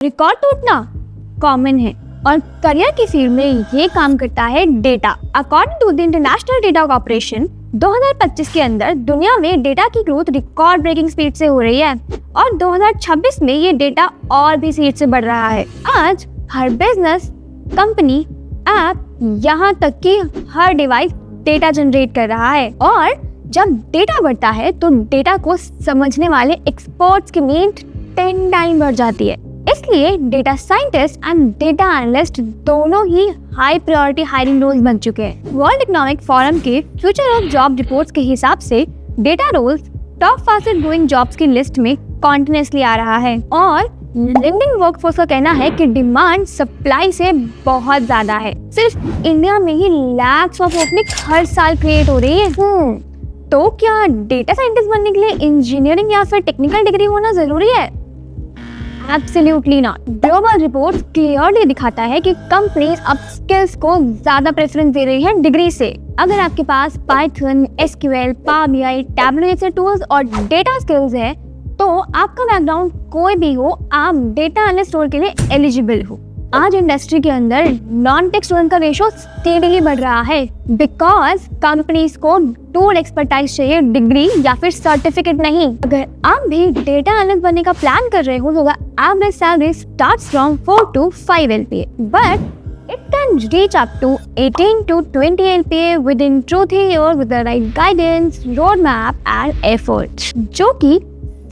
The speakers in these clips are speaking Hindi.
रिकॉर्ड टूटना कॉमन है और करियर की फील्ड में ये काम करता है data. According to the international data corporation 2025 के अंदर दुनिया में डेटा की ग्रोथ रिकॉर्ड ब्रेकिंग स्पीड से हो रही है और 2026 में ये डेटा और भी स्पीड से बढ़ रहा है। आज हर बिजनेस, कंपनी, ऐप, यहाँ तक कि हर डिवाइस डेटा जनरेट कर रहा है और जब डेटा बढ़ता है तो डेटा को समझने वाले एक्सपर्ट्स की नीड 10 टाइम बढ़ जाती है। इसलिए data scientist and data analyst दोनों ही हाई प्रायोरिटी हायरिंग रोल्स बन चुके हैं। वर्ल्ड इकोनॉमिक फोरम के फ्यूचर ऑफ जॉब रिपोर्ट्स के हिसाब से data roles top fastest growing jobs की लिस्ट में कॉन्टिन्यूसली आ रहा है और लिंक्डइन वर्कफोर्स का कहना है कि डिमांड सप्लाई से बहुत ज्यादा है। सिर्फ इंडिया में ही लैक्स ऑफ ओपनिंग हर साल क्रिएट हो रही है। तो क्या डेटा साइंटिस्ट बनने के लिए इंजीनियरिंग या फिर टेक्निकल डिग्री होना जरूरी है? Absolutely not. Global report clearly दिखाता है कि कंपनीज अब स्किल्स को ज्यादा प्रेफरेंस दे रही है डिग्री से। अगर आपके पास Python, SQL, Power BI, Tableau जैसे टूल्स और डेटा स्किल्स है तो आपका बैकग्राउंड कोई भी हो, आप डेटा एनालिस्ट रोल के लिए एलिजिबल हो। आज इंडस्ट्री के अंदर नॉन टेक स्टूडेंट का रेशो स्टेडीली बढ़ रहा है बिकॉज कंपनीज को टूल एक्सपर्टाइज चाहिए, डिग्री या फिर सर्टिफिकेट नहीं। अगर आप भी डेटा एनालिस्ट बनने का प्लान कर रहे हो तो average salary starts from 4 to 5 LPA but it can reach up to 18 to 20 LPA within 2-3 years with the right guidance, roadmap and efforts, जो कि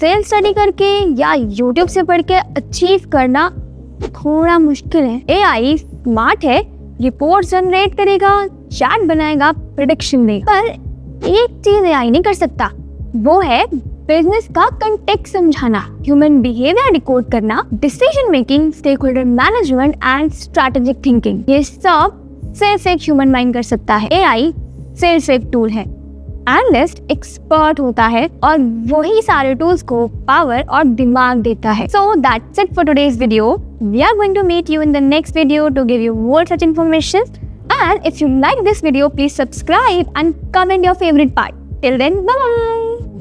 सेल्फ स्टडी करके या यूट्यूब से पढ़ के अचीव करना थोड़ा मुश्किल है। AI स्मार्ट है, रिपोर्ट जनरेट करेगा, चैट बनाएगा, प्रेडिक्शन देगा, पर एक चीज AI नहीं कर सकता, वो है बिजनेस का कंटेक्स्ट समझाना, ह्यूमन बिहेवियर डिकोड करना, decision making, stake holder management and strategic thinking. ये सब सिर्फ एक ह्यूमन माइंड कर सकता है। AI सिर्फ एक टूल है। एनालिस्ट एक्सपर्ट होता है और वही सारे टूल्स को पावर और दिमाग देता है। So that's it for today's video. We are going to meet you in the next video to give you more such information. And if you like this video, please subscribe and comment your favorite part. Till then, bye bye.